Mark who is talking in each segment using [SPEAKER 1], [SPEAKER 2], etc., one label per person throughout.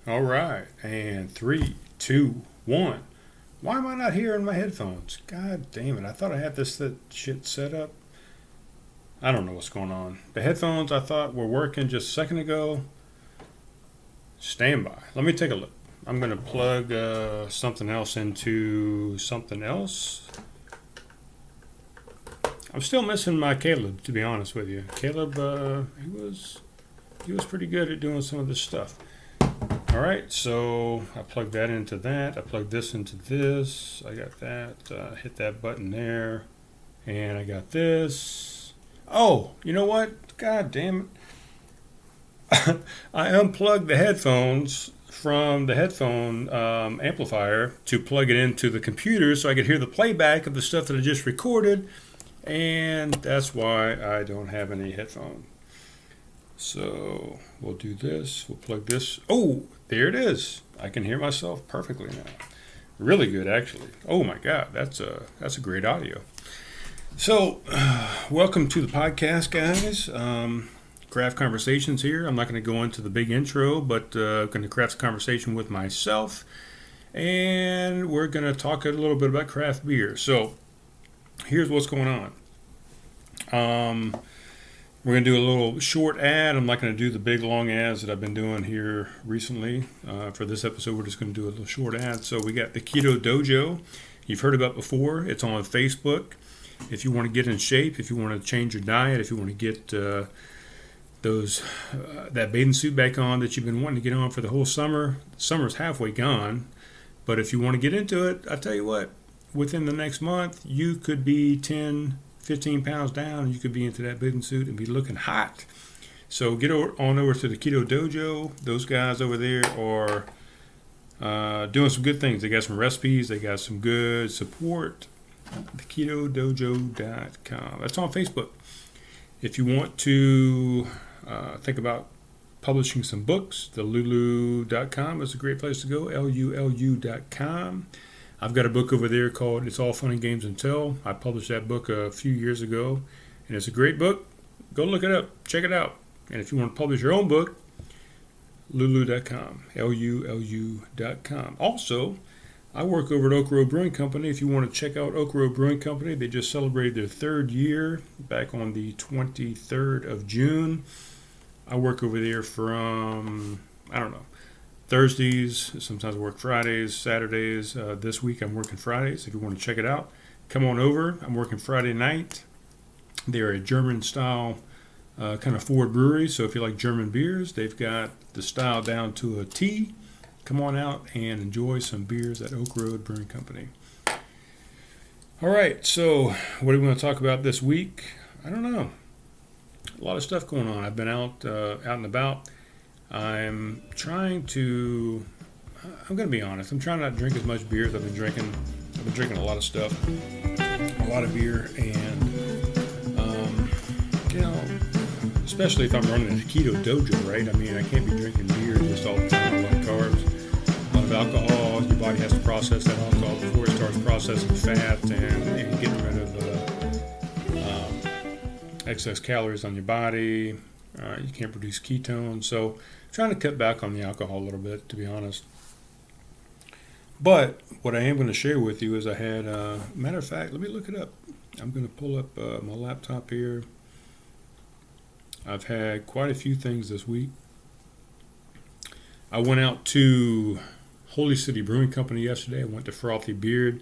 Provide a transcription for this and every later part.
[SPEAKER 1] All right, and three, two, one. Why am I not hearing my headphones? God damn it! I thought I had that shit set up. I don't know what's going on. The headphones I thought were working just a second ago. Stand by. Let me take a look. I'm gonna plug something else into something else. I'm still missing my Caleb, to be honest with you. Caleb, he was pretty good at doing some of this stuff. All right, so I plugged that into that. I plugged this into this. I got that. Hit that button there, and I got this. Oh, you know what? God damn it! I unplugged the headphones from the headphone amplifier to plug it into the computer so I could hear the playback of the stuff that I just recorded, and that's why I don't have any headphones. So we'll do this. We'll plug this. Oh, there it is. I can hear myself perfectly now. Really good, actually. Oh my God, that's a great audio. So, welcome to the podcast, guys. Craft Conversations here. I'm not going to go into the big intro, but I'm going to craft a conversation with myself, and we're going to talk a little bit about craft beer. So, here's what's going on. We're going to do a little short ad. I'm not going to do the big long ads that I've been doing here recently. For this episode, we're just going to do a little short ad. So we got the Keto Dojo. You've heard about before. It's on Facebook. If you want to get in shape, if you want to change your diet, if you want to get that bathing suit back on that you've been wanting to get on for the whole summer. Summer's halfway gone. But if you want to get into it, I tell you what, within the next month, you could be 15 pounds down, and you could be into that bathing suit and be looking hot. So get on over to the Keto Dojo. Those guys over there are doing some good things. They got some recipes. They got some good support. TheKetoDojo.com. That's on Facebook. If you want to think about publishing some books, the Lulu.com is a great place to go. LULU.com. I've got a book over there called It's All Fun and Games Until. I published that book a few years ago, and it's a great book. Go look it up. Check it out. And if you want to publish your own book, Lulu.com, LULU.com. Also, I work over at Oak Road Brewing Company. If you want to check out Oak Road Brewing Company, they just celebrated their third year back on the 23rd of June. I work over there from, Thursdays, sometimes I work Fridays, Saturdays. This week I'm working Fridays. If you want to check it out, come on over. I'm working Friday night. They're a German-style kind of forward brewery, so if you like German beers, they've got the style down to a T. Come on out and enjoy some beers at Oak Road Brewing Company. All right, so what do we want to talk about this week? I don't know. A lot of stuff going on. I've been out and about. I'm going to be honest, I'm trying not to drink as much beer as I've been drinking. I've been drinking a lot of stuff, a lot of beer, and, especially if I'm running a Keto Dojo, right? I mean, I can't be drinking beer just all the time, a lot of carbs, a lot of alcohol. Your body has to process that alcohol before it starts processing fat and getting rid of excess calories on your body. You can't produce ketones, so trying to cut back on the alcohol a little bit, to be honest. But what I am going to share with you is I had, matter of fact, let me look it up. I'm going to pull up my laptop here. I've had quite a few things this week. I went out to Holy City Brewing Company yesterday. I went to Frothy Beard.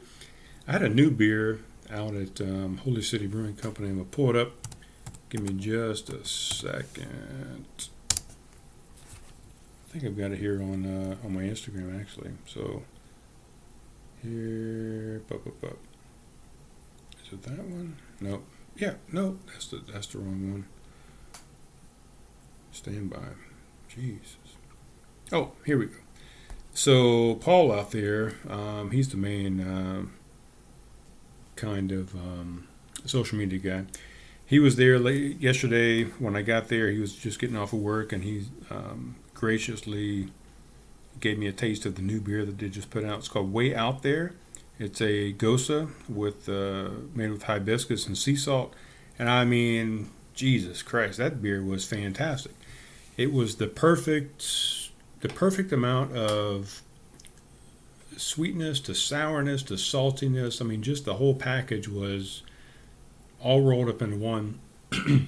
[SPEAKER 1] I had a new beer out at Holy City Brewing Company. I'm going to pull it up. Give me just a second. I think I've got it here on my Instagram, actually. So here, is it that one? Nope. Yeah, no, that's the wrong one. Stand by. Jesus. Oh, here we go. So Paul out there, he's the main kind of social media guy. He was there late yesterday when I got there. He was just getting off of work, and he graciously gave me a taste of the new beer that they just put out. It's called Way Out There. It's a Gosa made with hibiscus and sea salt. And I mean, Jesus Christ, that beer was fantastic. It was the perfect the perfect amount of sweetness to sourness to saltiness. I mean, just the whole package was all rolled up into one. I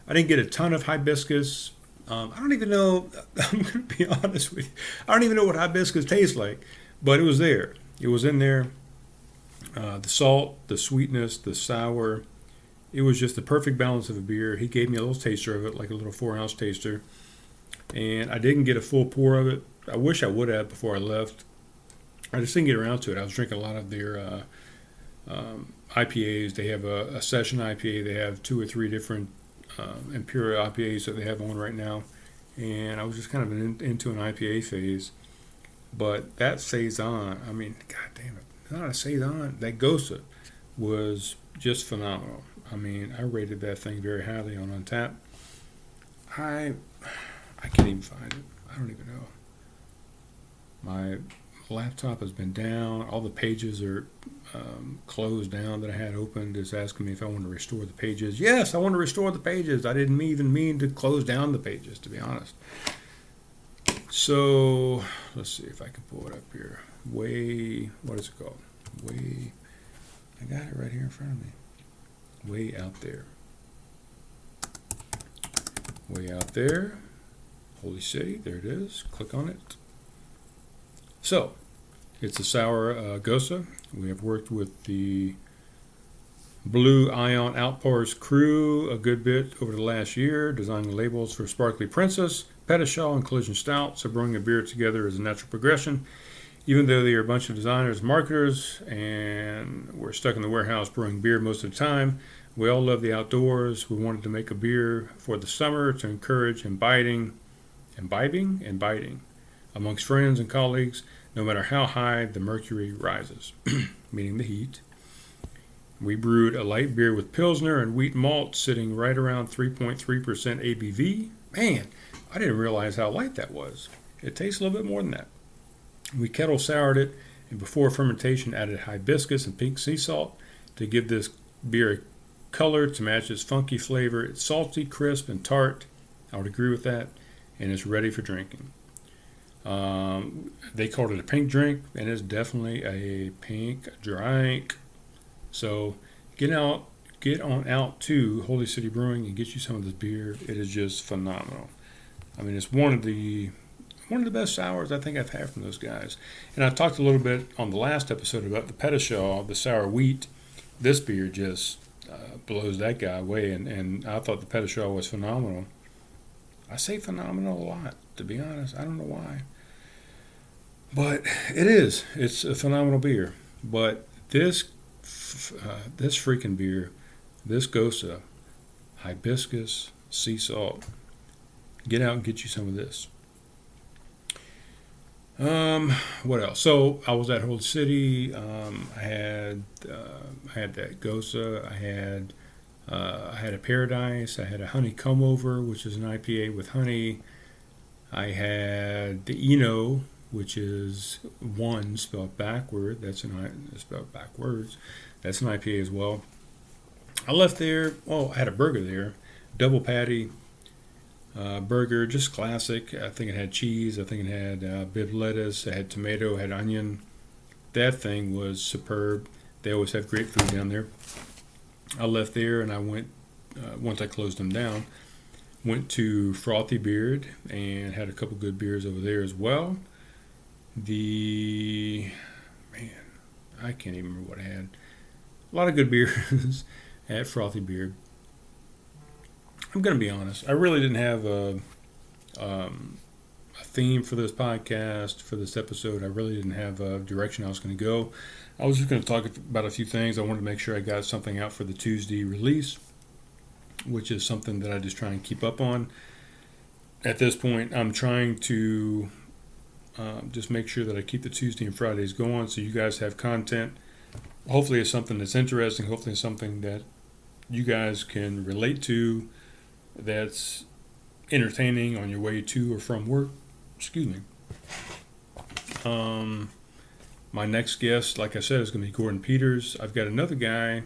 [SPEAKER 1] didn't get a ton of hibiscus. I don't even know, I'm going to be honest with you, I don't even know what hibiscus tastes like, but it was there. It was in there. The salt, the sweetness, the sour. It was just the perfect balance of a beer. He gave me a little taster of it, like a little 4-ounce taster. And I didn't get a full pour of it. I wish I would have before I left. I just didn't get around to it. I was drinking a lot of their IPAs. They have a session IPA. They have 2 or 3 different Imperial IPAs that they have on right now. And I was just kind of into an IPA phase. But that Saison, I mean, god damn it. Not a Saison. That Gosa was just phenomenal. I mean, I rated that thing very highly on Untappd. I can't even find it. I don't even know. My laptop has been down. All the pages are closed down that I had opened. It's asking me if I want to restore the pages. Yes, I want to restore the pages. I didn't even mean to close down the pages, to be honest. So, let's see if I can pull it up here. What is it called? I got it right here in front of me. Way out there. Way out there. Holy City, there it is. Click on it. So, it's a sour Gosa. We have worked with the Blue Ion Outpours crew a good bit over the last year, designing labels for Sparkly Princess, Pedestal, and Collision Stout. So brewing a beer together is a natural progression. Even though they are a bunch of designers and marketers, and we're stuck in the warehouse brewing beer most of the time, we all love the outdoors. We wanted to make a beer for the summer to encourage imbibing amongst friends and colleagues, no matter how high the mercury rises, meaning the heat. We brewed a light beer with Pilsner and wheat malt sitting right around 3.3% ABV. Man, I didn't realize how light that was. It tastes a little bit more than that. We kettle soured it, and before fermentation added hibiscus and pink sea salt to give this beer a color to match its funky flavor. It's salty, crisp, and tart. I would agree with that, and it's ready for drinking. They called it a pink drink, and it's definitely a pink drink. So get on out to Holy City Brewing and get you some of this beer. It is just phenomenal. I mean, it's one of the best sours I think I've had from those guys. And I talked a little bit on the last episode about the Pedestal, the sour wheat. This beer just blows that guy away, and I thought the Pedestal was phenomenal. I say phenomenal a lot, to be honest. I don't know why. But it is. It's a phenomenal beer. But this freaking beer, this Gosa, hibiscus, sea salt, get out and get you some of this. What else? So I was at Holy City. I had that Gosa. I had a Paradise. I had a honey come over, which is an IPA with honey. I had the Eno, which is one spelled backward. Spelled backwards. That's an IPA as well. I left there. I had a burger there, double patty. Burger, just classic. I think it had cheese. I think it had bib lettuce. It had tomato. It had onion. That thing was superb. They always have great food down there. I left there and I went, once I closed them down, went to Frothy Beard and had a couple good beers over there as well. I can't even remember what I had. A lot of good beers at Frothy Beard. I'm going to be honest. I really didn't have a theme for this podcast, for this episode. I really didn't have a direction I was going to go. I was just going to talk about a few things. I wanted to make sure I got something out for the Tuesday release, which is something that I just try and keep up on. At this point, I'm trying to just make sure that I keep the Tuesday and Fridays going so you guys have content. Hopefully it's something that's interesting. Hopefully it's something that you guys can relate to, that's entertaining on your way to or from work. Excuse me. My next guest, like I said, is going to be Gordon Peters. I've got another guy,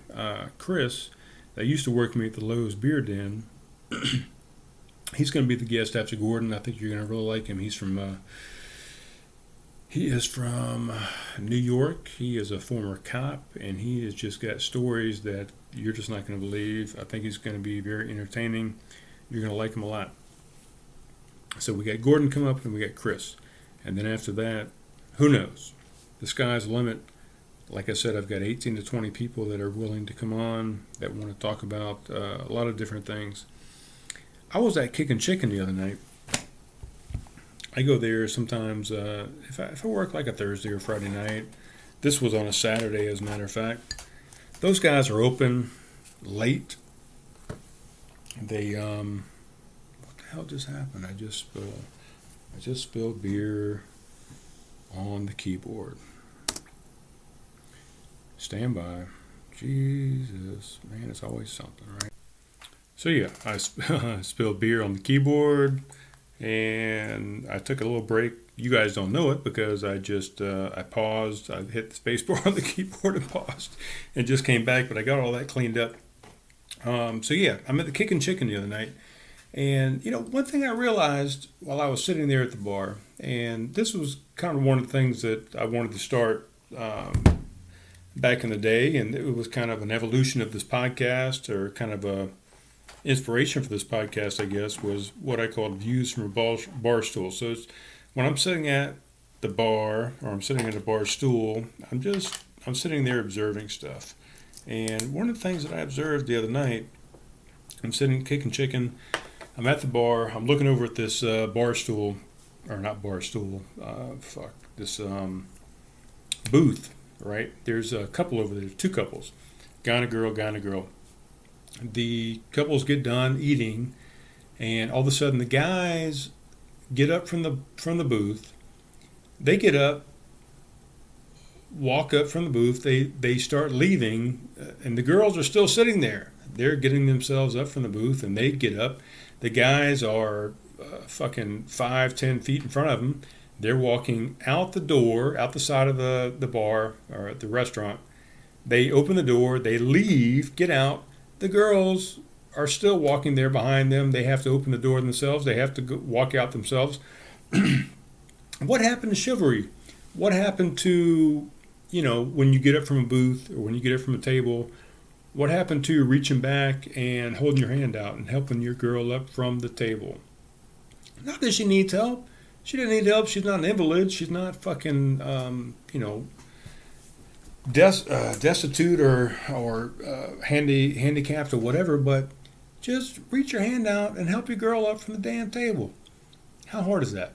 [SPEAKER 1] Chris, that used to work with me at the Lowe's Beer Den. He's going to be the guest after Gordon. I think you're going to really like him. He is from New York. He is a former cop, and he has just got stories that you're just not going to believe. I think he's going to be very entertaining. You're going to like him a lot. So we got Gordon come up, and we got Chris. And then after that, who knows? The sky's the limit. Like I said, I've got 18 to 20 people that are willing to come on that want to talk about a lot of different things. I was at Kickin' Chicken the other night. I go there sometimes if I work like a Thursday or Friday night. This was on a Saturday, as a matter of fact. Those guys are open late. They what the hell just happened? I just spilled beer on the keyboard. Stand by. Jesus, man, it's always something, right? So yeah, I spilled beer on the keyboard, and I took a little break. You guys don't know it because I just I paused. I hit the space bar on the keyboard and paused, and just came back. But I got all that cleaned up. So yeah, I'm at the Kickin' Chicken the other night, and one thing I realized while I was sitting there at the bar, and this was kind of one of the things that I wanted to start back in the day, and it was kind of an evolution of this podcast, or kind of a inspiration for this podcast, I guess, was what I called views from a bar stool. So it's when I'm sitting at the bar, or I'm sitting at a bar stool, I'm sitting there observing stuff. And one of the things that I observed the other night, I'm sitting kicking chicken, I'm at the bar, I'm looking over at this bar stool, or not bar stool, this booth, right? There's a couple over there, two couples, guy and a girl. The couples get done eating, and all of a sudden the guys get up from the booth. They get up, walk up from the booth. They start leaving, and the girls are still sitting there. They're getting themselves up from the booth, and they get up. The guys are fucking 5-10 feet in front of them. They're walking out the door, out the side of the bar or the restaurant. They open the door. They leave, get out. The girls are still walking there behind them. They have to open the door themselves. They have to walk out themselves. What happened to chivalry? What happened to, when you get up from a booth or when you get up from a table, what happened to reaching back and holding your hand out and helping your girl up from the table? Not that she needs help. She doesn't need help. She's not an invalid. She's not fucking, destitute or handicapped or whatever, but just reach your hand out and help your girl up from the damn table. How hard is that?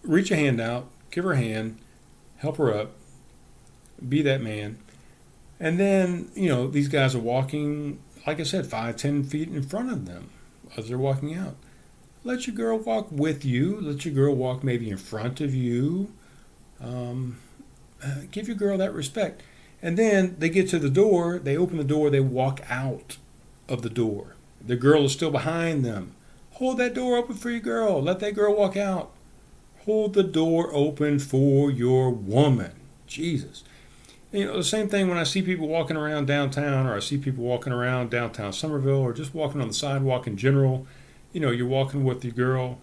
[SPEAKER 1] Reach your hand out, give her a hand, help her up, be that man. And then, these guys are walking, like I said, 5-10 feet in front of them as they're walking out. Let your girl walk with you. Let your girl walk maybe in front of you. Give your girl that respect. And then they get to the door, they open the door, they walk out of the door. The girl is still behind them. Hold that door open for your girl. Let that girl walk out. Hold the door open for your woman. Jesus. The same thing when I see people walking around downtown, or I see people walking around downtown Somerville, or just walking on the sidewalk in general. You're walking with your girl.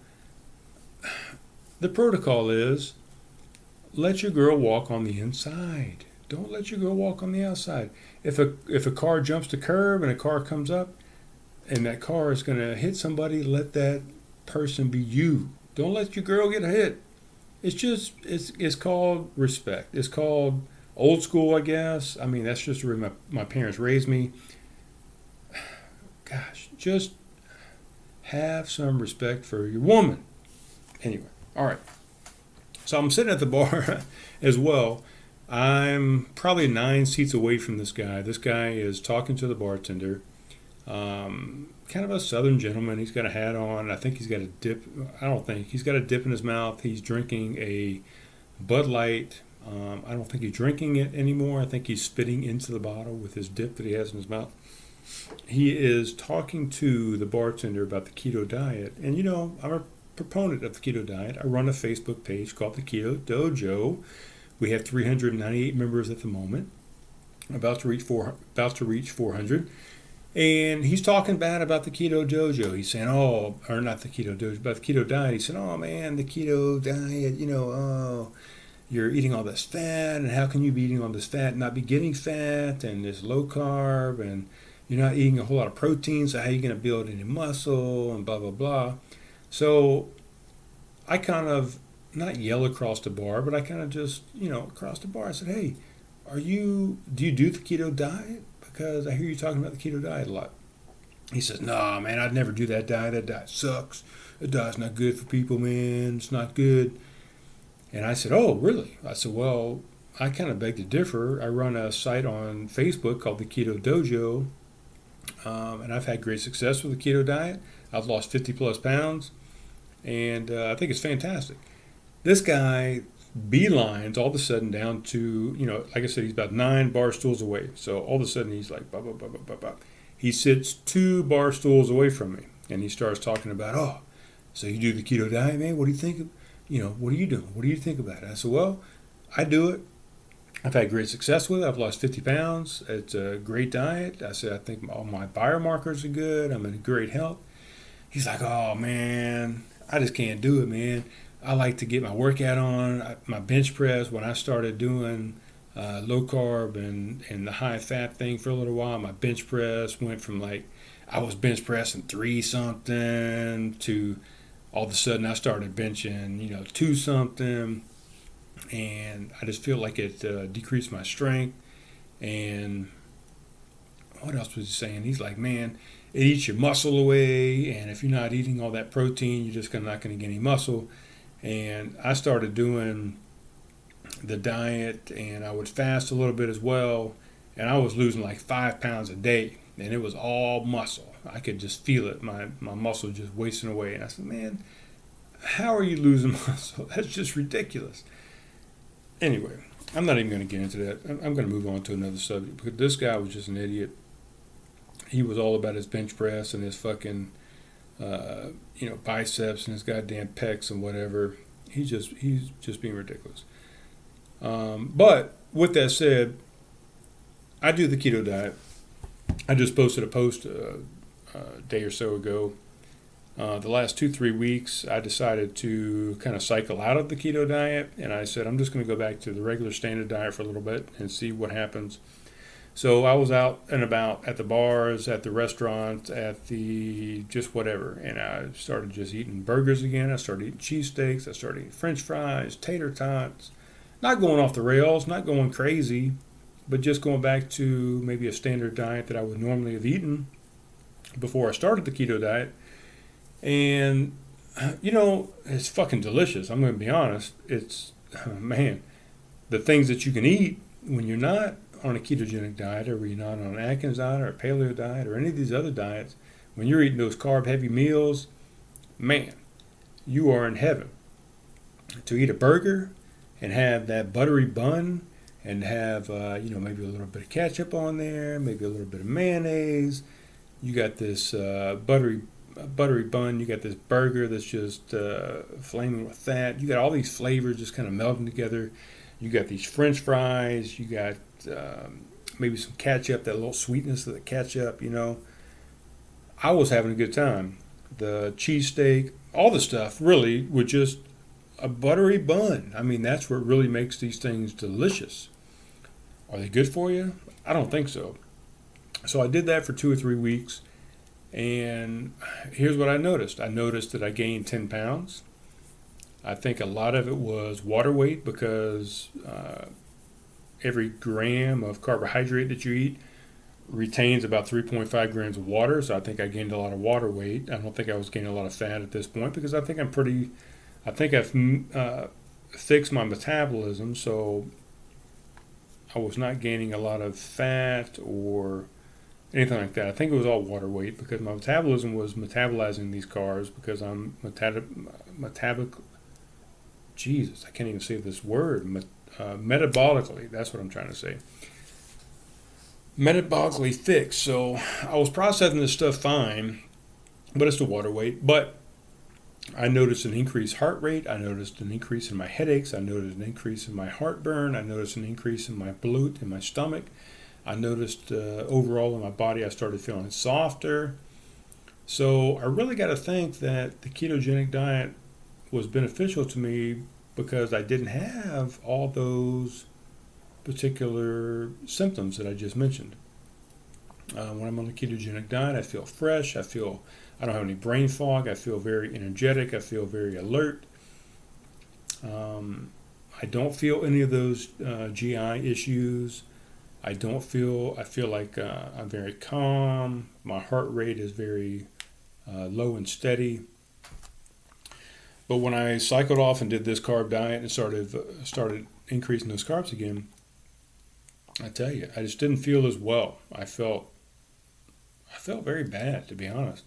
[SPEAKER 1] The protocol is, let your girl walk on the inside. Don't let your girl walk on the outside. If a car jumps the curb and a car comes up and that car is going to hit somebody, let that person be you. Don't let your girl get hit. It's called respect. It's called old school, I guess. I mean, that's just the way my parents raised me. Gosh, just have some respect for your woman. Anyway, all right. So I'm sitting at the bar as well. I'm probably 9 seats away from this guy. This guy is talking to the bartender. Kind of a southern gentleman. He's got a hat on. I think he's got a dip. I don't think. He's got a dip in his mouth. He's drinking a Bud Light. I don't think he's drinking it anymore. I think he's spitting into the bottle with his dip that he has in his mouth. He is talking to the bartender about the keto diet. And, I'm a proponent of the keto diet. I run a Facebook page called the Keto Dojo. We have 398 members at the moment. About to reach 400. And he's talking bad about the keto dojo. He's saying, oh, or not the keto dojo, but the keto diet. He said, oh man, the keto diet, oh, you're eating all this fat, and how can you be eating all this fat and not be getting fat, and this low carb, and you're not eating a whole lot of protein, so how are you going to build any muscle, and blah, blah, blah. So I kind of, not yell across the bar, but I kind of just, across the bar, I said, hey, do you do the keto diet? Because I hear you talking about the keto diet a lot. He says, nah, man, I'd never do that diet. That diet sucks. That diet's not good for people, man. It's not good. And I said, oh, really? I said, well, I kind of beg to differ. I run a site on Facebook called the Keto Dojo, and I've had great success with the keto diet. I've lost 50 plus pounds, and I think it's fantastic. This guy beelines all of a sudden down to, like I said, he's about 9 bar stools away. So all of a sudden he's like, bah, bah, bah, bah, bah, bah. He sits 2 bar stools away from me, and he starts talking about, oh, so you do the keto diet, man? What do you think of, what are you doing? What do you think about it? I said, well, I do it. I've had great success with it. I've lost 50 pounds. It's a great diet. I said, I think all my biomarkers are good. I'm in great health. He's like, oh, man, I just can't do it, man. I like to get my workout on. My bench press, when I started doing low carb and the high fat thing for a little while, my bench press went from I was bench pressing 3 something to all of a sudden I started benching, 2 something. And I just feel like it decreased my strength. And what else was he saying? He's like, man, it eats your muscle away. And if you're not eating all that protein, you're just not going to get any muscle. And I started doing the diet, and I would fast a little bit as well. And I was losing 5 pounds a day, and it was all muscle. I could just feel it. My muscle just wasting away. And I said, man, how are you losing muscle? That's just ridiculous. Anyway, I'm not even going to get into that. I'm going to move on to another subject, because this guy was just an idiot. He was all about his bench press and his fucking biceps and his goddamn pecs and whatever. He's just being ridiculous. But with that said, I do the keto diet. I just posted a post a day or so ago. The last 2-3 weeks, I decided to kind of cycle out of the keto diet, and I said I'm just going to go back to the regular standard diet for a little bit and see what happens. So I was out and about at the bars, at the restaurants, at the just whatever, and I started just eating burgers again. I started eating cheesesteaks. I started eating French fries, tater tots. Not going off the rails, not going crazy, but just going back to maybe a standard diet that I would normally have eaten before I started the keto diet. And, it's fucking delicious. I'm going to be honest. It's, man, the things that you can eat when you're not on a ketogenic diet, or when you're not on an Atkins diet or a paleo diet or any of these other diets, when you're eating those carb-heavy meals, man, you are in heaven. To eat a burger and have that buttery bun and have, maybe a little bit of ketchup on there, maybe a little bit of mayonnaise. You got this buttery bun, you got this burger that's just flaming with fat. You got all these flavors just kind of melting together. You got these French fries. You got maybe some ketchup, that little sweetness of the ketchup. I was having a good time. The cheesesteak, all the stuff, really, with just a buttery bun. I mean, that's what really makes these things delicious. Are they good for you? I don't think so. So I did that for 2 or 3 weeks. And here's what I noticed. I noticed that I gained 10 pounds. I think a lot of it was water weight, because every gram of carbohydrate that you eat retains about 3.5 grams of water. So I think I gained a lot of water weight. I don't think I was gaining a lot of fat at this point, because I think I've fixed my metabolism. So I was not gaining a lot of fat or anything like that. I think it was all water weight, because my metabolism was metabolizing these carbs, because I'm Jesus, I can't even say this word. Metabolically, that's what I'm trying to say. Metabolically fixed. So I was processing this stuff fine, but it's the water weight. But I noticed an increased heart rate. I noticed an increase in my headaches. I noticed an increase in my heartburn. I noticed an increase in my bloat in my stomach. I noticed overall in my body I started feeling softer. So I really got to think that the ketogenic diet was beneficial to me because I didn't have all those particular symptoms that I just mentioned. When I'm on the ketogenic diet, I feel fresh. I don't have any brain fog. I feel very energetic. I feel very alert. I don't feel any of those GI issues. I feel like I'm very calm. My heart rate is very low and steady. But when I cycled off and did this carb diet and started increasing those carbs again, I tell you, I just didn't feel as well. I felt very bad, to be honest.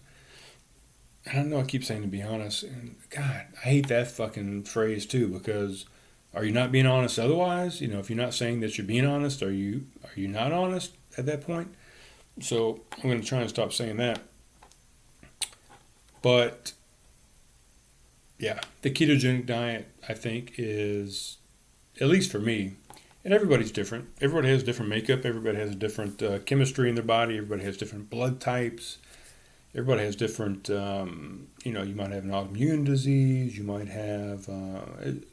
[SPEAKER 1] And I know I keep saying to be honest, and God, I hate that fucking phrase too, because are you not being honest otherwise? If you're not saying that you're being honest, are you not honest at that point? So I'm going to try and stop saying that. But yeah, the ketogenic diet, I think, is, at least for me, and everybody's different. Everybody has different makeup. Everybody has a different chemistry in their body. Everybody has different blood types. Everybody has different, you might have an autoimmune disease. You might have,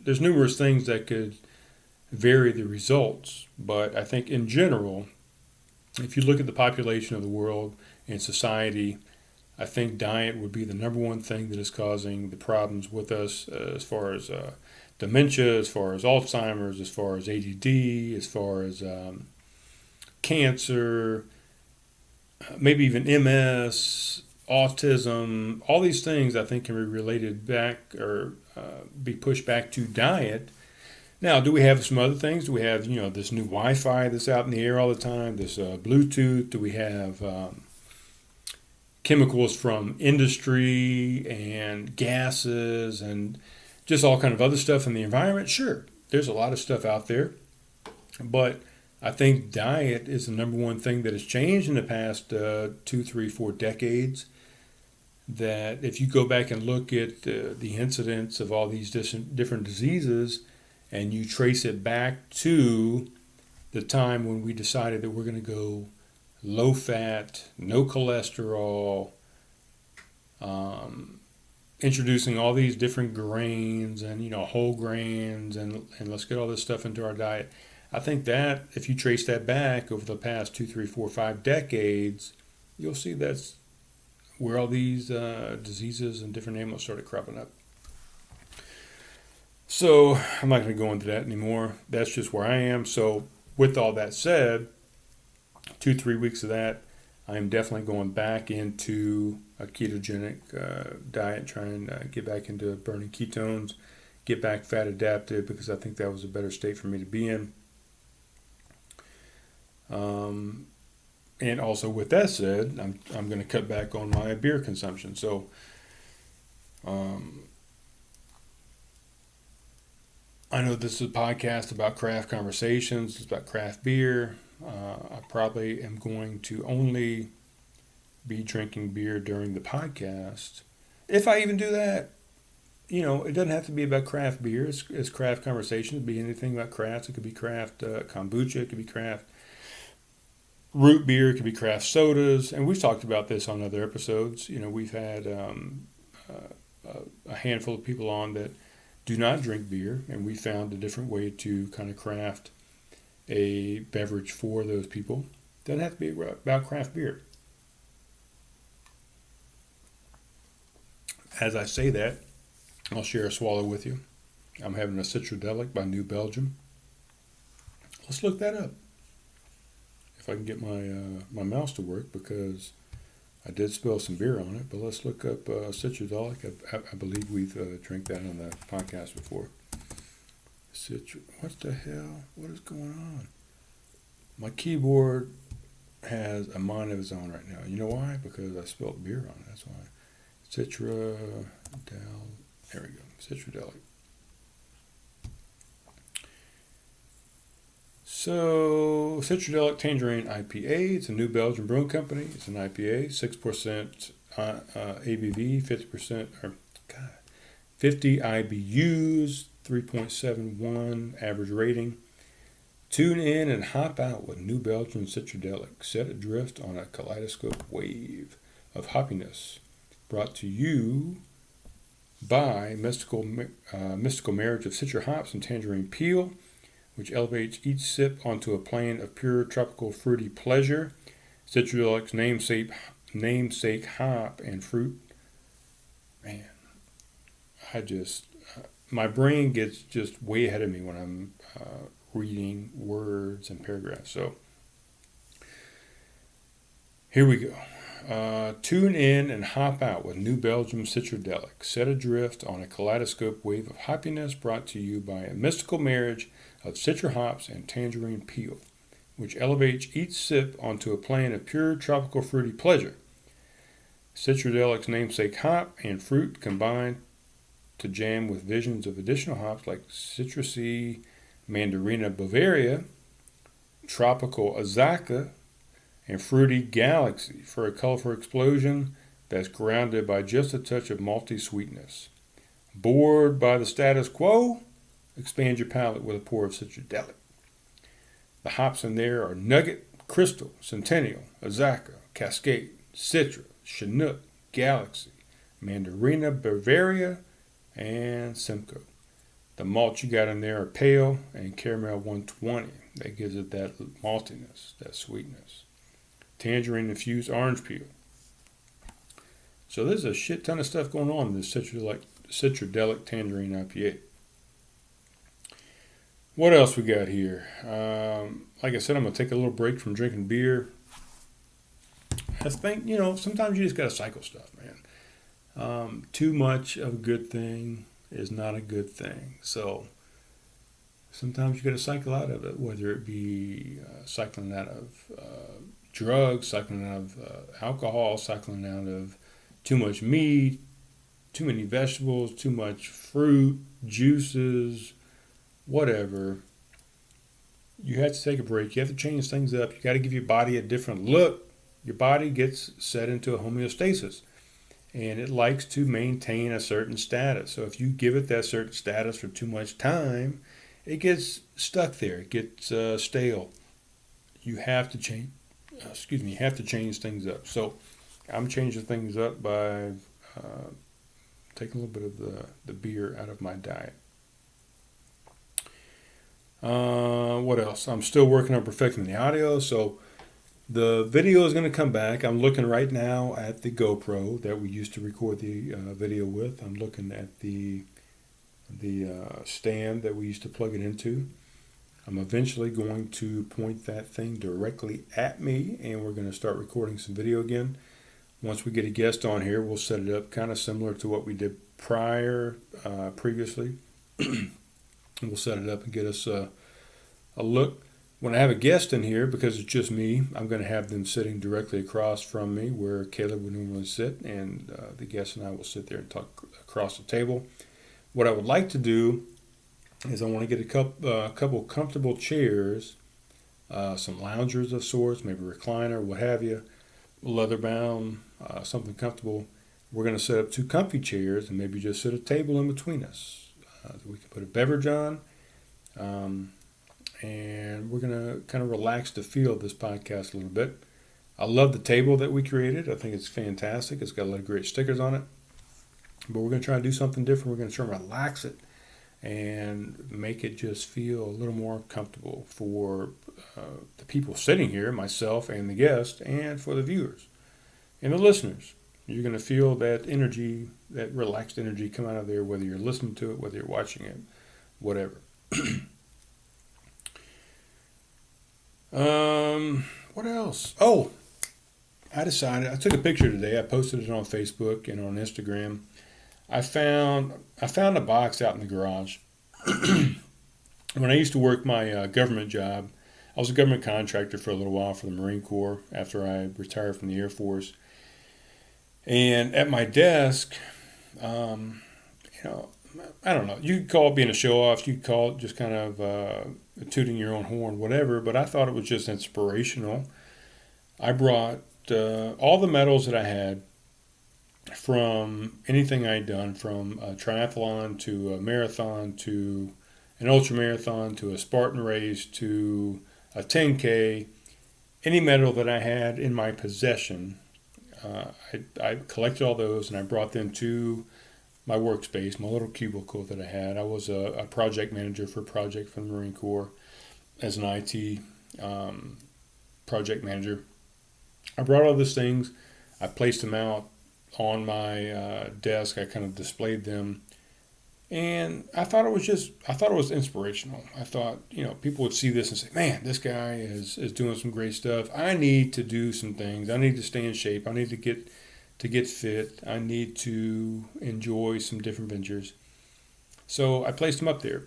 [SPEAKER 1] there's numerous things that could vary the results. But I think in general, if you look at the population of the world and society, I think diet would be the number one thing that is causing the problems with us as far as dementia, as far as Alzheimer's, as far as ADD, as far as cancer, maybe even MS, autism. All these things I think can be related back or be pushed back to diet. Now, do we have some other things? Do we have, this new Wi-Fi that's out in the air all the time, this Bluetooth? Do we have chemicals from industry and gases and just all kind of other stuff in the environment? Sure, there's a lot of stuff out there, but I think diet is the number one thing that has changed in the past 2, 3, 4 decades. That if you go back and look at the incidence of all these different diseases, and you trace it back to the time when we decided that we're going to go low fat, no cholesterol, introducing all these different grains and whole grains and let's get all this stuff into our diet. I think that if you trace that back over the past 2, 3, 4, 5 decades, you'll see that's where all these diseases and different ailments started cropping up. So I'm not going to go into that anymore. That's just where I am. So with all that said, 2, 3 weeks of that, I am definitely going back into a ketogenic diet, trying to get back into burning ketones, get back fat adapted, because I think that was a better state for me to be in. And also with that said, I'm going to cut back on my beer consumption. So I know this is a podcast about craft conversations. It's about craft beer. I probably am going to only be drinking beer during the podcast. If I even do that, it doesn't have to be about craft beer. It's craft conversations. It could be anything about crafts. It could be craft kombucha. It could be craft root beer. It could be craft sodas. And we've talked about this on other episodes. We've had a handful of people on that do not drink beer, and we found a different way to kind of craft a beverage for those people. Doesn't have to be about craft beer. As I say that, I'll share a swallow with you. I'm having a Citrodelic by New Belgium. Let's look that up. If I can get my mouse to work, because I did spill some beer on it, but let's look up Citrodelic. I believe we've drank that on the podcast before. What the hell? What is going on? My keyboard has a mind of its own right now. You know why? Because I spilled beer on it. That's why. Citrodelic. There we go. Citrodelic. So, Citrodelic Tangerine IPA. It's a New Belgium Brewing Company. It's an IPA, 6% ABV, 50 IBUs, 3.71 average rating, Tune in and hop out with New Belgium Citradelic. Set adrift on a kaleidoscope wave of happiness. Brought to you by mystical marriage of citra hops and tangerine peel, which elevates each sip onto a plane of pure tropical fruity pleasure. Citradelic's namesake hop and fruit. Man, my brain gets just way ahead of me when I'm reading words and paragraphs. So here we go. Tune in and hop out with New Belgium Citradelic. Set adrift on a kaleidoscope wave of happiness, brought to you by a mystical marriage of citra hops and tangerine peel, which elevates each sip onto a plane of pure tropical fruity pleasure. Citradelic's namesake hop and fruit combine to jam with visions of additional hops like citrusy Mandarina Bavaria, tropical Azaka, and fruity Galaxy for a colorful explosion that's grounded by just a touch of malty sweetness. Bored by the status quo? Expand your palate with a pour of Citradelic. The hops in there are Nugget, Crystal, Centennial, Azaka, Cascade, Citra, Chinook, Galaxy, Mandarina Bavaria, and Simcoe. The malts you got in there are Pale and Caramel 120. That gives it that maltiness, that sweetness. Tangerine infused orange peel. So there's a shit ton of stuff going on in this Citradelic Tangerine IPA. What else we got here? Like I said, I'm going to take a little break from drinking beer. I think, sometimes you just got to cycle stuff, man. Too much of a good thing is not a good thing. So sometimes you got to cycle out of it, whether it be cycling out of drugs, cycling out of alcohol, cycling out of too much meat, too many vegetables, too much fruit, juices, whatever. You have to take a break. You have to change things up. You got to give your body a different look. Your body gets set into a homeostasis, and it likes to maintain a certain status. So if you give it that certain status for too much time, it gets stuck there. It gets stale. You have to change. You have to change things up. So I'm changing things up by taking a little bit of the beer out of my diet. What else? I'm still working on perfecting the audio, so the video is going to come back. I'm looking right now at the GoPro that we used to record the video with. I'm looking at the stand that we used to plug it into. I'm eventually going to point that thing directly at me, and we're going to start recording some video again. Once we get a guest on here, we'll set it up kind of similar to what we did previously. We'll set it up and get us a look. When I have a guest in here, because it's just me, I'm going to have them sitting directly across from me where Caleb would normally sit, and the guest and I will sit there and talk across the table. What I would like to do is I want to get a couple comfortable chairs, some loungers of sorts, maybe a recliner, what have you, leather bound, something comfortable. We're going to set up two comfy chairs and maybe just set a table in between us that we can put a beverage on. And we're going to kind of relax the feel of this podcast a little bit. I love the table that we created. I think it's fantastic. It's got a lot of great stickers on it. But we're going to try to do something different. We're going to try and relax it and make it just feel a little more comfortable for the people sitting here, myself and the guest, and for the viewers and the listeners. You're going to feel that energy, that relaxed energy come out of there, whether you're listening to it, whether you're watching it, whatever. What else? Oh, I took a picture today. I posted it on Facebook and on Instagram. I found a box out in the garage. When I used to work my government job, I was a government contractor for a little while for the Marine Corps after I retired from the Air Force. And at my desk, I don't know. You could call it being a show-off. You could call it just kind of tooting your own horn, whatever. But I thought it was just inspirational. I brought all the medals that I had from anything I'd done, from a triathlon to a marathon to an ultra marathon to a Spartan race to a 10K, any medal that I had in my possession, I collected all those and I brought them to my workspace, my little cubicle that I had. I was a project manager for a project from the Marine Corps as an IT project manager. I brought all those things. I placed them out on my desk. I kind of displayed them. And I thought it was inspirational. I thought, people would see this and say, man, this guy is doing some great stuff. I need to do some things. I need to stay in shape. I need to get fit. I need to enjoy some different ventures. So I placed them up there.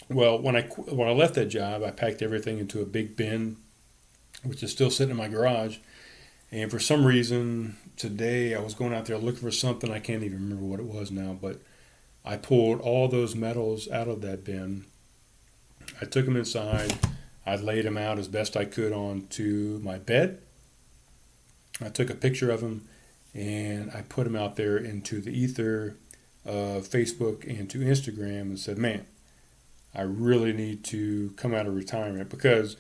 [SPEAKER 1] Well, when I left that job, I packed everything into a big bin, which is still sitting in my garage. And for some reason, today I was going out there looking for something. I can't even remember what it was now, but I pulled all those medals out of that bin. I took them inside. I laid them out as best I could onto my bed. I took a picture of them, and I put them out there into the ether of Facebook and to Instagram and said, man, I really need to come out of retirement, because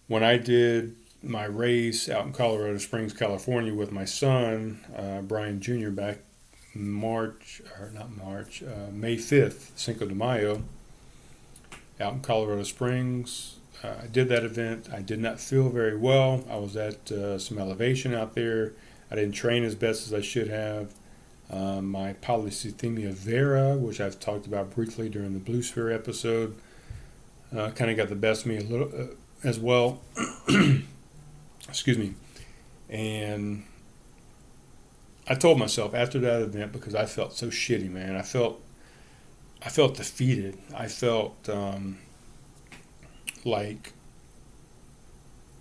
[SPEAKER 1] when I did my race out in Colorado Springs, California with my son, Brian Jr., back May 5th, Cinco de Mayo, out in Colorado Springs. I did that event. I did not feel very well. I was at some elevation out there. I didn't train as best as I should have. My polycythemia vera, which I've talked about briefly during the Blue Sphere episode, kind of got the best of me a little as well. Excuse me. And I told myself after that event, because I felt so shitty, man. I felt defeated. I felt like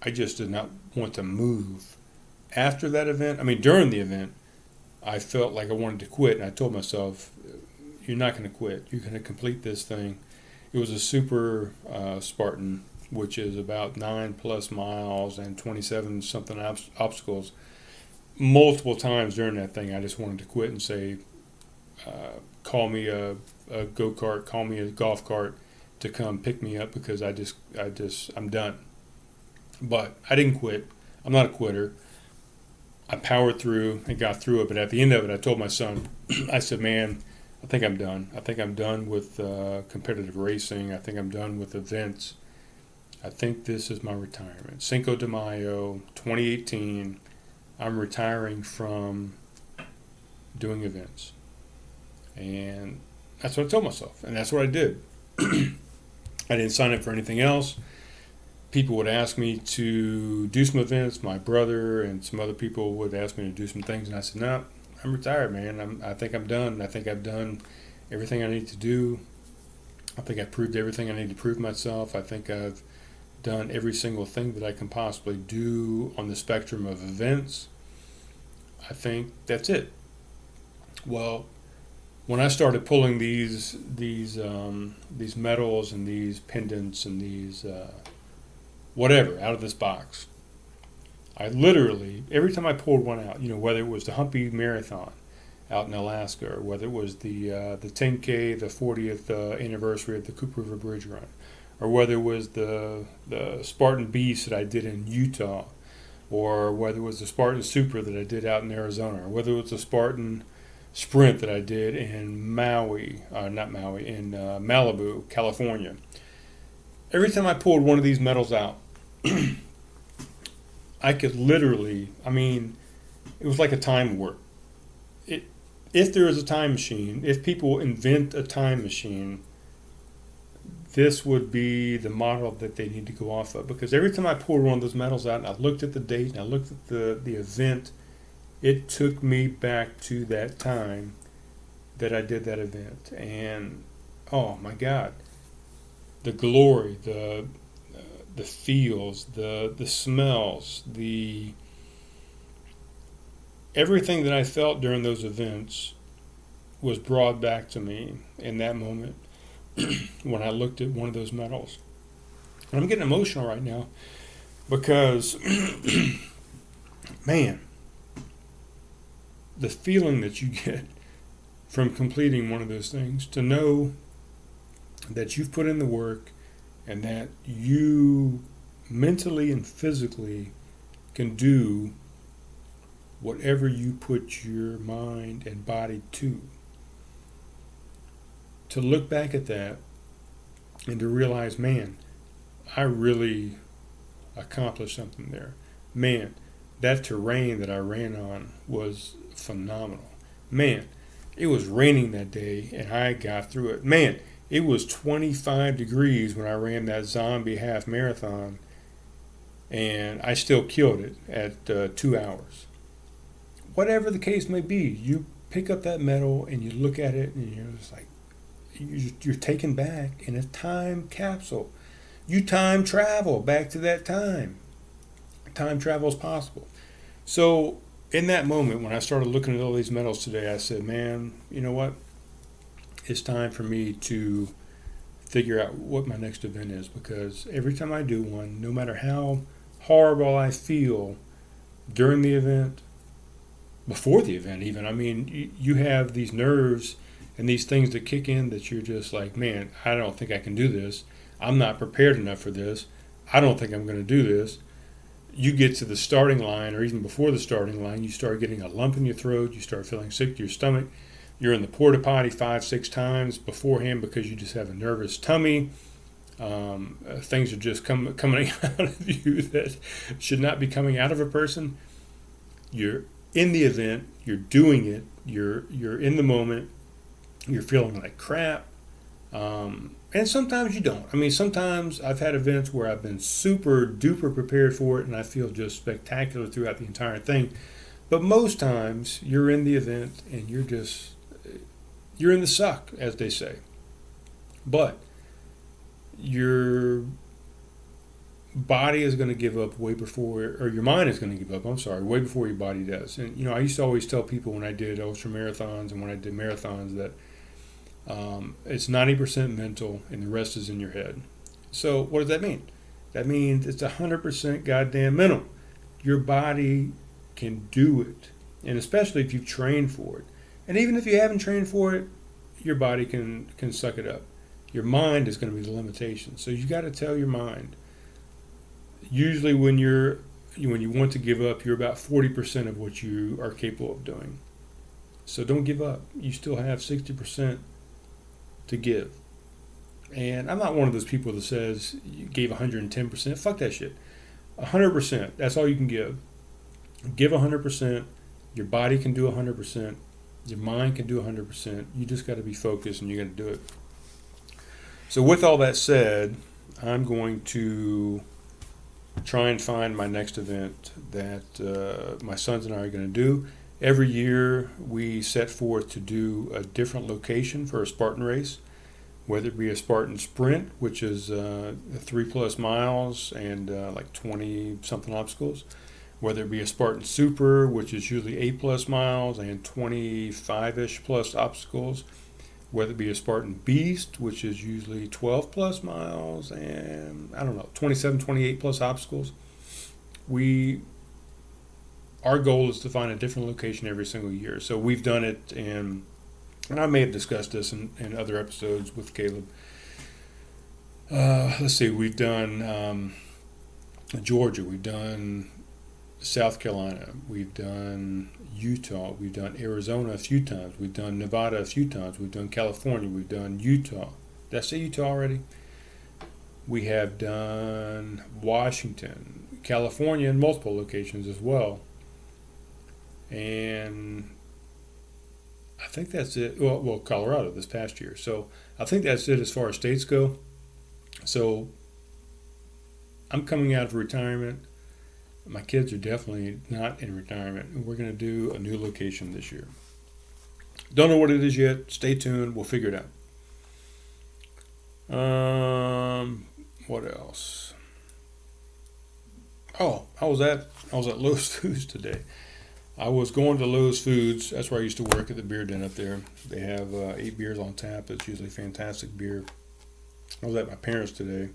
[SPEAKER 1] I just did not want to move. After that event, during the event, I felt like I wanted to quit. And I told myself, you're not going to quit. You're going to complete this thing. It was a super Spartan, which is about 9+ miles and 27 something obstacles. Multiple times during that thing, I just wanted to quit and say, call me a go-kart, call me a golf cart to come pick me up, because I'm done. But I didn't quit. I'm not a quitter. I powered through and got through it. But at the end of it, I told my son, I said, man, I think I'm done. I think I'm done with competitive racing. I think I'm done with events. I think this is my retirement. Cinco de Mayo, 2018. I'm retiring from doing events. And that's what I told myself. And that's what I did. I didn't sign up for anything else. People would ask me to do some events. My brother and some other people would ask me to do some things. And I said, no, I'm retired, man. I think I'm done. I think I've done everything I need to do. I think I've proved everything I need to prove myself. I think I've done every single thing that I can possibly do on the spectrum of events. I think that's it. Well, when I started pulling these medals and these pendants and these whatever out of this box, I literally, every time I pulled one out, whether it was the Humpy Marathon out in Alaska, or whether it was the 10K, the 40th anniversary of the Coop River Bridge Run, or whether it was the Spartan Beast that I did in Utah, or whether it was the Spartan Super that I did out in Arizona, or whether it was the Spartan Sprint that I did in Malibu, California. Every time I pulled one of these medals out, I could literally, it was like a time warp. If there is a time machine, if people invent a time machine, this would be the model that they need to go off of. Because every time I pulled one of those medals out and I looked at the date and I looked at the event, it took me back to that time that I did that event. And, oh my God, the glory, the feels, the smells, everything that I felt during those events was brought back to me in that moment when I looked at one of those medals. And I'm getting emotional right now because, man, the feeling that you get from completing one of those things, to know that you've put in the work and that you mentally and physically can do whatever you put your mind and body to. To look back at that and to realize, man, I really accomplished something there. Man, that terrain that I ran on was phenomenal. Man, it was raining that day and I got through it. Man, it was 25 degrees when I ran that zombie half marathon and I still killed it at 2 hours. Whatever the case may be, you pick up that medal and you look at it and you're just like, you're taken back in a time capsule. You time travel back to that time. Time travel is possible. So in that moment, when I started looking at all these medals today, I said, man, you know what? It's time for me to figure out what my next event is, because every time I do one, no matter how horrible I feel during the event, before the event even, I mean, you have these nerves and these things that kick in that you're just like, man, I don't think I can do this. I'm not prepared enough for this. I don't think I'm going to do this. You get to the starting line, or even before the starting line, you start getting a lump in your throat. You start feeling sick to your stomach. You're in the porta potty 5-6 times beforehand because you just have a nervous tummy. Things are just coming out of you that should not be coming out of a person. You're in the event. You're doing it. You're in the moment. You're feeling like crap. And sometimes you don't. I mean, sometimes I've had events where I've been super duper prepared for it and I feel just spectacular throughout the entire thing. But most times you're in the event and you're in the suck, as they say. But your body is going to give up way before, or your mind is going to give up, way before your body does. And, you know, I used to always tell people when I did ultra marathons and when I did marathons that it's 90% mental and the rest is in your head. So what does that mean? That means it's 100% goddamn mental. Your body can do it, and especially if you've trained for it. And even if you haven't trained for it, your body can suck it up. Your mind is going to be the limitation. So you got to tell your mind. Usually when you want to give up, you're about 40% of what you are capable of doing. So don't give up. You still have 60% to give. And I'm not one of those people that says you gave 110%. Fuck that shit. 100%. That's all you can give. Give 100%. Your body can do 100%. Your mind can do 100%. You just got to be focused and you got to do it. So with all that said, I'm going to try and find my next event that my sons and I are going to do. Every year we set forth to do a different location for a Spartan race, whether it be a Spartan sprint, which is 3+ miles and like 20 something obstacles, whether it be a Spartan super, which is usually 8+ miles and 25-ish plus obstacles, whether it be a Spartan beast, which is usually 12+ miles and 27, 28 plus obstacles. Our goal is to find a different location every single year. So we've done it and I may have discussed this in other episodes with Caleb. Let's see, we've done Georgia, we've done South Carolina, we've done Utah, we've done Arizona a few times, we've done Nevada a few times, we've done California, we've done Utah. Did I say Utah already? We have done Washington, California in multiple locations as well. And I think that's it. Well, Colorado this past year. So I think that's it as far as states go. So I'm coming out of retirement. My kids are definitely not in retirement. And we're going to do a new location this year. Don't know what it is yet. Stay tuned. We'll figure it out. What else? Oh, I was at Lowe's Foods today. I was going to Lowe's Foods. That's where I used to work at the beer den up there. They have 8 beers on tap. It's usually fantastic beer. I was at my parents today,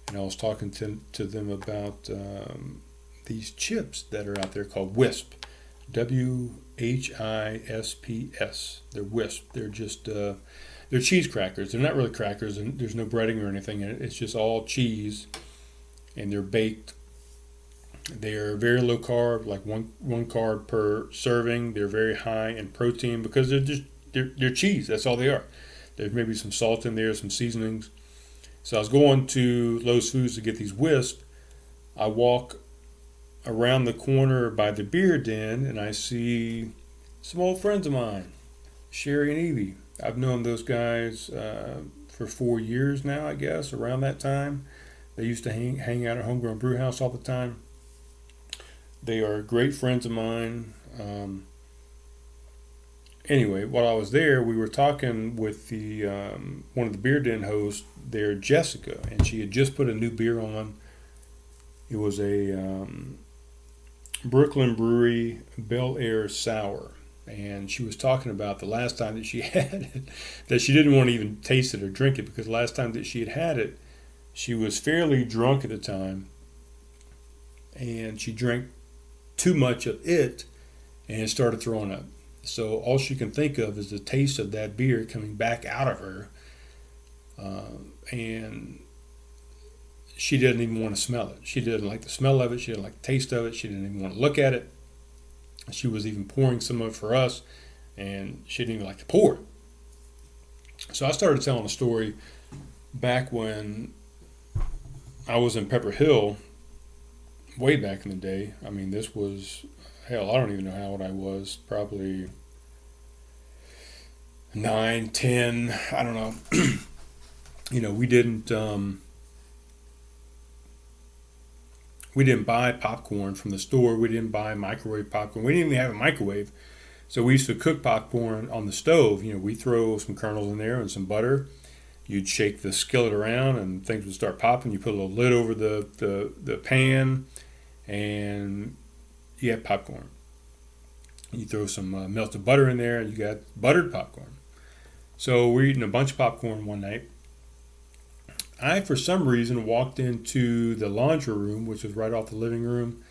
[SPEAKER 1] and I was talking to them about these chips that are out there called Wisp. WHISPS. They're Wisp. They're just they're cheese crackers. They're not really crackers, and there's no breading or anything in it. It's just all cheese, and they're baked. They're very low carb, like one carb per serving. They're very high in protein because they're cheese. That's all they are. There's maybe some salt in there, some seasonings. So I was going to Lowe's Foods to get these wisps. I walk around the corner by the beer den, and I see some old friends of mine, Sherry and Evie. I've known those guys for 4 years now, I guess, around that time. They used to hang out at Homegrown Brew House all the time. They are great friends of mine. Anyway, while I was there, we were talking with the one of the beer den hosts there, Jessica, and she had just put a new beer on. It was a Brooklyn Brewery Bel Air Sour, and she was talking about the last time that she had it, that she didn't want to even taste it or drink it because last time that she had it, she was fairly drunk at the time, and she drank too much of it and started throwing up. So all she can think of is the taste of that beer coming back out of her, and she didn't even want to smell it. She didn't like the smell of it. She didn't like the taste of it. She didn't even want to look at it. She was even pouring some of it for us, and she didn't even like to pour. So I started telling a story back when I was in Pepper Hill, way back in the day. I mean, this was, hell, I don't even know how old I was. Probably 9, 10, I don't know. We didn't buy popcorn from the store. We didn't buy microwave popcorn. We didn't even have a microwave. So we used to cook popcorn on the stove. We throw some kernels in there and some butter. You'd shake the skillet around and things would start popping. You put a little lid over the pan and you have popcorn. You throw some melted butter in there and you got buttered popcorn. So we're eating a bunch of popcorn one night. I, for some reason, walked into the laundry room, which was right off the living room,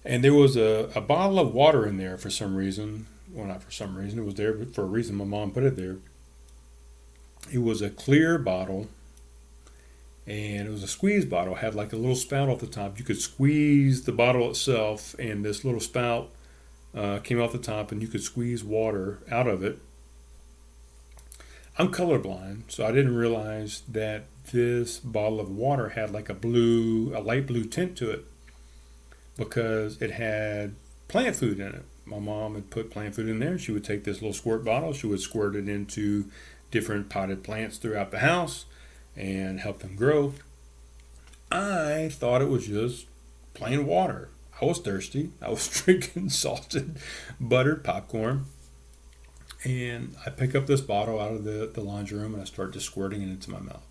[SPEAKER 1] and there was a bottle of water in there for some reason. Well, not for some reason. It was there for a reason. My mom put it there. It was a clear bottle, and it was a squeeze bottle. It had like a little spout off the top. You could squeeze the bottle itself, and this little spout came off the top, and you could squeeze water out of it. I'm colorblind, so I didn't realize that this bottle of water had like a light blue tint to it because it had plant food in it. My mom had put plant food in there. She would take this little squirt bottle. She would squirt it into different potted plants throughout the house and help them grow. I thought it was just plain water. I was thirsty. I was drinking salted, buttered popcorn. And I pick up this bottle out of the laundry room and I start just squirting it into my mouth.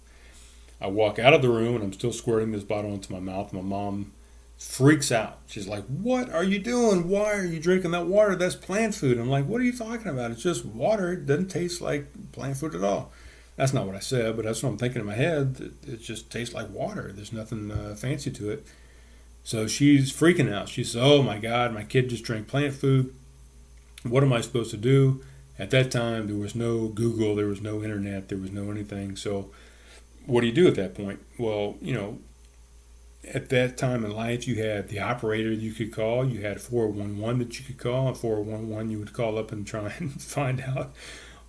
[SPEAKER 1] I walk out of the room and I'm still squirting this bottle into my mouth. My mom freaks out. She's like, "What are you doing? Why are you drinking that water? That's plant food." I'm like, "What are you talking about? It's just water. It doesn't taste like plant food at all." That's not what I said, but that's what I'm thinking in my head. It just tastes like water. There's nothing fancy to it. So she's freaking out. She says, "Oh my God, my kid just drank plant food. What am I supposed to do?" At that time, there was no Google, there was no internet, there was no anything. So what do you do at that point? Well, at that time in life, you had the operator you could call. You had 411 that you could call. And 411, you would call up and try and find out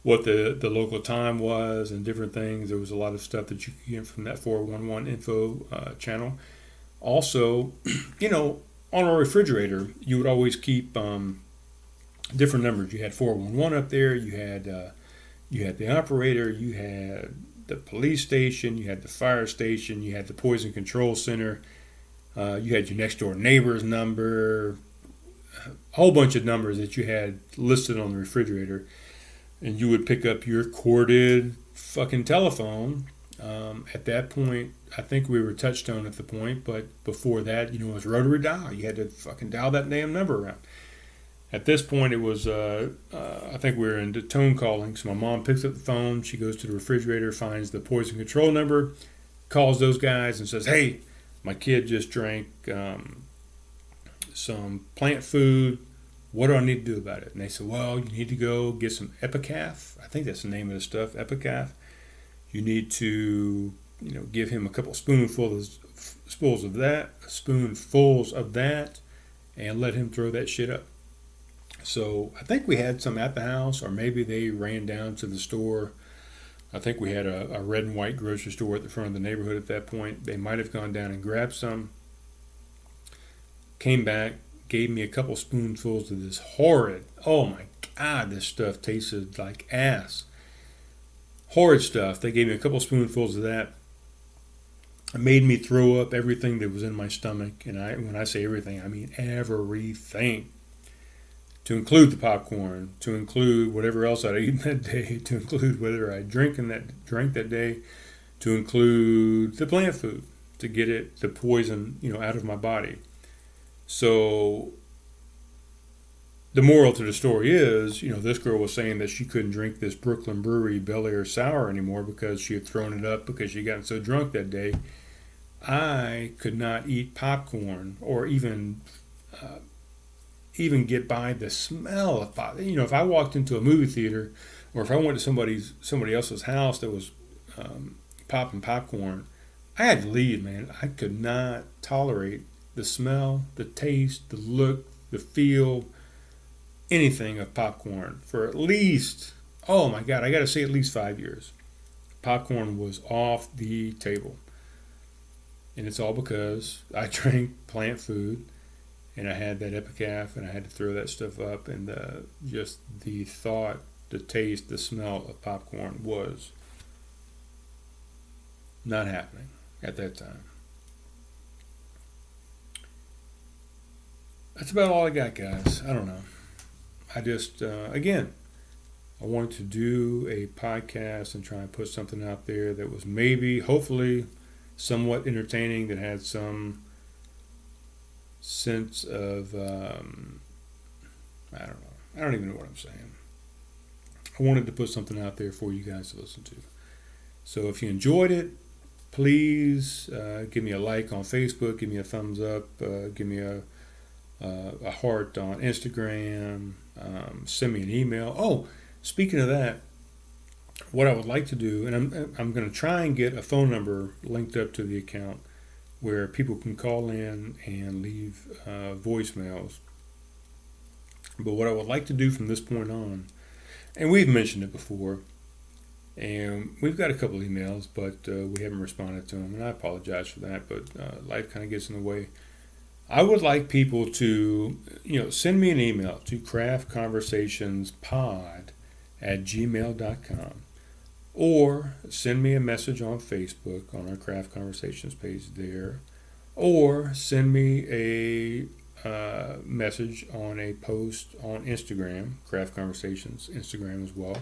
[SPEAKER 1] what the local time was and different things. There was a lot of stuff that you could get from that 411 info channel. Also, on a refrigerator, you would always keep different numbers. You had 411 up there. You had the operator. You had the police station. You had the fire station. You had the poison control center. You had your next door neighbor's number. A whole bunch of numbers that you had listed on the refrigerator, and you would pick up your corded fucking telephone. At that point, I think we were touchtone at the point, but before that, it was rotary dial. You had to fucking dial that damn number around. At this point, it was, I think we were into tone calling. So my mom picks up the phone. She goes to the refrigerator, finds the poison control number, calls those guys and says, "Hey, my kid just drank some plant food. What do I need to do about it? And they said, well, you need to go get some Epicaf. I think that's the name of the stuff, Epicaf. You need to, give him a couple spoonfuls of that, and let him throw that shit up. So I think we had some at the house, or maybe they ran down to the store. I think we had a red and white grocery store at the front of the neighborhood at that point. They might have gone down and grabbed some, came back, gave me a couple spoonfuls of this horrid, oh my God, this stuff tasted like ass. Horrid stuff. They gave me a couple spoonfuls of that. It made me throw up everything that was in my stomach. And when I say everything, I mean everything. To include the popcorn, to include whatever else I'd eaten that day, to include whether I drank that day, to include the plant food, to get the poison, out of my body. So the moral to the story is, this girl was saying that she couldn't drink this Brooklyn Brewery Bel Air Sour anymore because she had thrown it up because she had gotten so drunk that day. I could not eat popcorn or even get by the smell of pop. If I walked into a movie theater or if I went to somebody else's house that was popping popcorn, I had to leave, man. I could not tolerate the smell, the taste, the look, the feel, anything of popcorn for at least, oh my God, I got to say at least 5 years. Popcorn was off the table. And it's all because I drank plant food and I had that Epicaf and I had to throw that stuff up, and just the thought, the taste, the smell of popcorn was not happening at that time. That's about all I got, guys. I don't know. I just, again, I wanted to do a podcast and try and put something out there that was maybe, hopefully, somewhat entertaining, that had some sense of, I don't know. I don't even know what I'm saying. I wanted to put something out there for you guys to listen to. So if you enjoyed it, please give me a like on Facebook, give me a thumbs up, give me a heart on Instagram, send me an email. Oh, speaking of that, what I would like to do, and I'm going to try and get a phone number linked up to the account where people can call in and leave voicemails. But what I would like to do from this point on, and we've mentioned it before, and we've got a couple emails, but we haven't responded to them, and I apologize for that, but life kind of gets in the way. I would like people to, send me an email to craftconversationspod@gmail.com, or send me a message on Facebook on our Craft Conversations page there, or send me a message on a post on Instagram, Craft Conversations Instagram as well.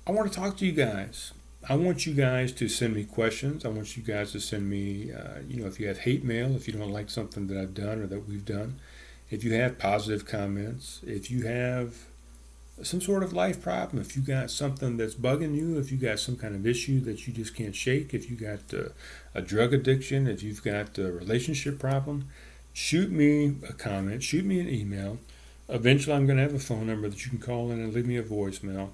[SPEAKER 1] I want to talk to you guys. I want you guys to send me questions. I want you guys to send me, if you have hate mail, if you don't like something that I've done or that we've done, if you have positive comments, if you have some sort of life problem, if you got something that's bugging you, if you got some kind of issue that you just can't shake, if you got a drug addiction, if you've got a relationship problem, shoot me a comment, shoot me an email. Eventually I'm going to have a phone number that you can call in and leave me a voicemail.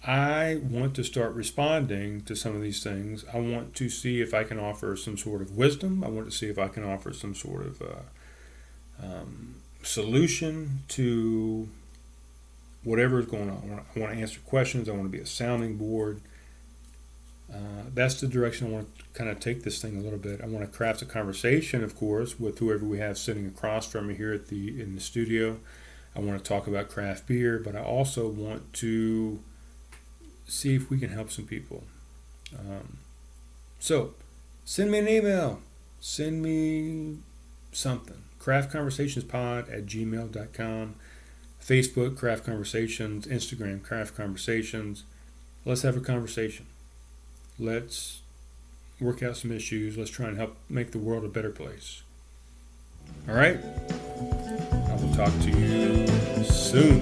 [SPEAKER 1] I want to start responding to some of these things. I want to see if I can offer some sort of wisdom. I want to see if I can offer some sort of solution to whatever is going on. I want to answer questions. I want to be a sounding board. That's the direction I want to kind of take this thing a little bit. I want to craft a conversation, of course, with whoever we have sitting across from me here in the studio. I want to talk about craft beer, but I also want to see if we can help some people. So send me an email. Send me something. craftconversationspod@gmail.com. Facebook, Craft Conversations. Instagram, Craft Conversations. Let's have a conversation. Let's work out some issues. Let's try and help make the world a better place. All right? I will talk to you soon.